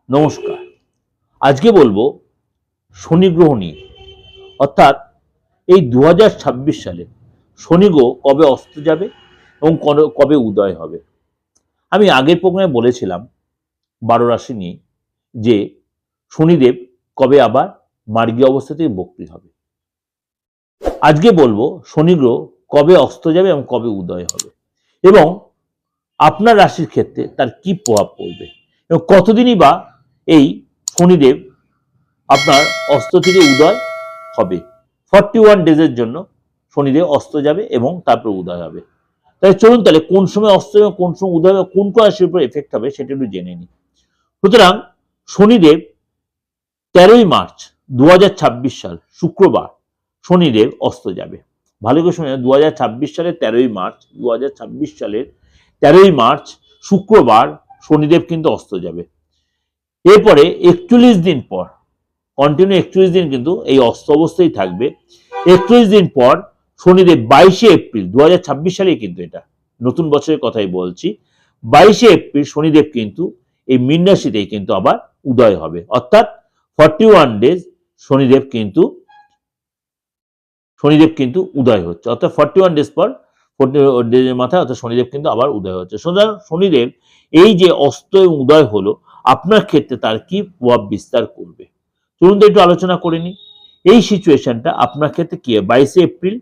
নমস্কার। আজকে বলবো শনি গ্রহ নিয়ে, অর্থাৎ এই 2026 সালে শনি গ্রহ কবে অস্ত যাবে এবং কবে উদয় হবে। আমি আগের প্রোগ্রামে বলেছিলাম 12 রাশি নিয়ে, যে শনিদেব কবে আবার মার্গী অবস্থা থেকে বক্রী হবে। আজকে বলবো শনি গ্রহ কবে অস্ত যাবে এবং কবে উদয় হবে, এবং আপনার রাশির ক্ষেত্রে তার কি প্রভাব পড়বে, এবং কতদিনই বা এই শনিদেব আপনার অস্ত থেকে উদয় হবে। 41 ডেজের জন্য শনিদেব অস্ত যাবে এবং তারপর উদয় হবে। তাহলে চলুন, তাহলে কোন সময় অস্ত এবং কোন সময় উদয় হবে, কোন কোন রাশির উপর এফেক্ট হবে সেটা একটু জেনে নিই। সুতরাং শনিদেব 13ই মার্চ 2026 সাল শুক্রবার শনিদেব অস্ত যাবে। ভালো করে শুনে, 2026 সালের 13ই মার্চ 2026 সালের 13ই মার্চ শুক্রবার শনিদেব কিন্তু অস্ত যাবে। এরপরে 41 দিন পর, কন্টিনিউ 41 দিন কিন্তু এই অস্ত অবস্থায় থাকবে। 41 দিন পর শনিদেব 22শে এপ্রিল 2026 সালে, কিন্তু এটা নতুন বছরের কথাই বলছি, 22শে এপ্রিল শনিদেব কিন্তু এই মীন রাশিতেই কিন্তু আবার উদয় হবে। অর্থাৎ 41 ডেজ শনিদেব কিন্তু উদয় হচ্ছে। অর্থাৎ 41 ডেজ পর, 40 ডেজের মাথায় অর্থাৎ শনিদেব কিন্তু আবার উদয় হচ্ছে। সুতরাং শনিদেব এই যে অস্ত এবং উদয় হলো, আপনার ক্ষেত্রে তার কি প্রভাব বিস্তার করবে চলুন তো একটু আলোচনা করে নিই। এই সিচুয়েশনটা আপনার ক্ষেত্রে কি, 22শে এপ্রিল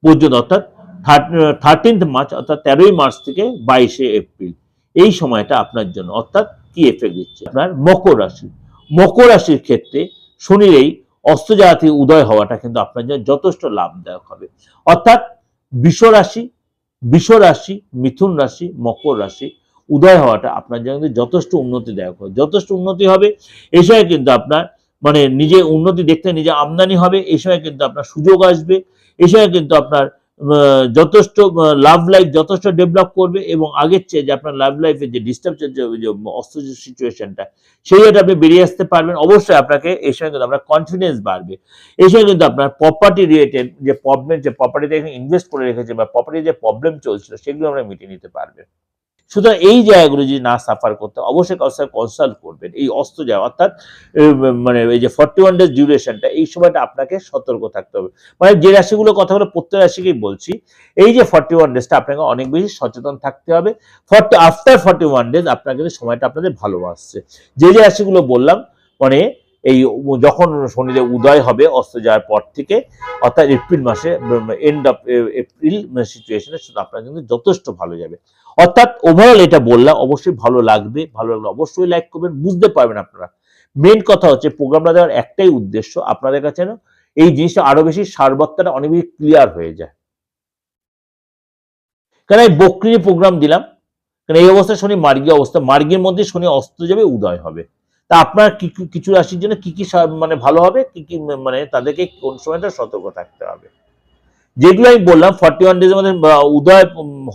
পর্যন্ত, অর্থাৎ 13th মার্চ, অর্থাৎ 13ই মার্চ থেকে 22শে এপ্রিল, এই সময়টা আপনার জন্য অর্থাৎ কি এফেক্ট দিচ্ছে। আপনার মকর রাশির ক্ষেত্রে শনির এই অস্ত যাওয়া থেকে উদয় হওয়াটা কিন্তু আপনার জন্য যথেষ্ট লাভদায়ক হবে। অর্থাৎ বৃষ রাশি, মিথুন রাশি, মকর রাশি উদয় হওয়াটা আপনার জন্য যথেষ্ট উন্নতিদায়ক হবে, যথেষ্ট উন্নতি হবে। এই সময় কিন্তু আপনার নিজে উন্নতি দেখতে, নিজে আমদানি হবে। এই সময় কিন্তু আপনার সুযোগ আসবে। এই সময় কিন্তু আপনার যথেষ্ট লাভ লাইফ যথেষ্ট ডেভেলপ করবে, এবং আগের চেয়ে যে আপনার লাভ লাইফে যে ডিস্টার্ব যে অস্ত সিচুয়েশনটা, সেই জায়গাটা আপনি বেরিয়ে আসতে পারবেন। অবশ্যই আপনাকে এই সময় কিন্তু আপনার কনফিডেন্স বাড়বে। এই সময় কিন্তু আপনার প্রপার্টি রিলেটেড যে প্রবলেম, যে প্রপার্টিতে ইনভেস্ট করে রেখেছে বা প্রপার্টির যে প্রবলেম চলছিল, সেগুলো আমরা মিটিয়ে নিতে পারবেন। সুতরাং এই জায়গাগুলো যদি না সাফার করতে, অবশ্যই কারোর সাথে কনসাল্ট করবেন। এই অস্ত যাওয়া অর্থাৎ এই যে 41 ডেজ ডিউরেশনটা, এই সময়টা আপনাকে সতর্ক থাকতে হবে। যে রাশিগুলো কথা বলে প্রত্যেক রাশিকেই বলছি, এই যে 41 ডেজটা আপনাকে অনেক বেশি সচেতন থাকতে হবে। আফটার 41 ডেজ আপনার কিন্তু সময়টা আপনাদের ভালো আসছে। যে রাশিগুলো বললাম, এই যখন শনিদেব উদয় হবে অস্ত যাওয়ার পর থেকে, অর্থাৎ এপ্রিল মাসে, এন্ড অফ এপ্রিল সিচুয়েশনে আপনার কিন্তু যথেষ্ট ভালো যাবে। অর্থাৎ ওভারঅল এটা বললাম, অবশ্যই ভালো লাগবে। ভালো লাগলে অবশ্যই লাইক করবেন, বুঝতে পারবেন আপনারা। মেন কথা হচ্ছে প্রোগ্রামটা দেওয়ার একটাই উদ্দেশ্য, আপনাদের কাছে এই জিনিসটা আরো বেশি, সারবত্তাটা অনেক বেশি ক্লিয়ার হয়ে যায়। কারণ এই বক্রি প্রোগ্রাম দিলাম, কারণ এই অবস্থায় শনি মার্গী অবস্থা, মার্গীর মধ্যে শনি অস্ত যাবে, উদয় হবে। তা আপনার কিছু রাশির জন্য কি কি ভালো হবে, কি কি তাদেরকে কোন সময়টা সতর্ক থাকতে হবে। যেগুলো আমি বললাম 41 ডেজের মধ্যে উদয়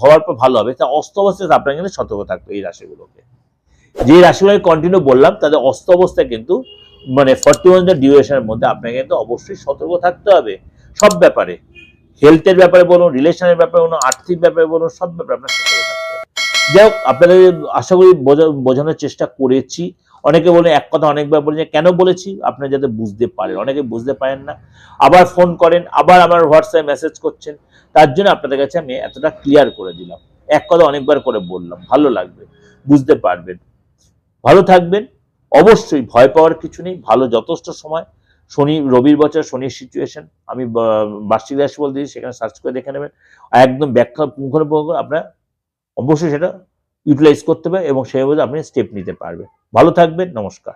হওয়ার পর ভালো হবে, তা অস্ত অবস্থায় আপনার কিন্তু সতর্ক থাকবে এই রাশিগুলোকে। যে রাশিগুলো আমি কন্টিনিউ বললাম, তাদের অস্ত অবস্থায় কিন্তু 41 ডিউরেশনের মধ্যে আপনাকে কিন্তু অবশ্যই সতর্ক থাকতে হবে সব ব্যাপারে। হেলথের ব্যাপারে বলুন, রিলেশনের ব্যাপারে বলুন, আর্থিক ব্যাপারে বলুন, সব ব্যাপারে আপনার সতর্ক থাকতে হবে। যাই হোক, আপনাদের আশা করি বোঝানোর চেষ্টা করেছি। অনেকে বলে এক কথা অনেকবার বলে, কেন বলেছি আপনারা যাতে বুঝতে পারেন। অনেকে বুঝতে পারেন না, আবার ফোন করেন, আবার আমার হোয়াটসঅ্যাপে মেসেজ করছেন। তার জন্য আপনাদের কাছে আমি এতটা ক্লিয়ার করে দিলাম। এক কথা অনেকবার করে বললাম, ভালো লাগবে, বুঝতে পারবেন। ভালো থাকবেন। অবশ্যই ভয় পাওয়ার কিছু নেই, ভালো যথেষ্ট সময়। শনি রবির বছর শনির সিচুয়েশন আমি বার্ষিক রাশি বলতে দিই, সেখানে সার্চ করে দেখে নেবেন। একদম ব্যাখ্যা পুঙ্খানুপুঙ্খ আপনার অবশ্যই সেটা ইউটিলাইজ করতে হবে, এবং সেই অনুযায়ী আপনি স্টেপ নিতে পারবেন। ভালো থাকবেন, নমস্কার।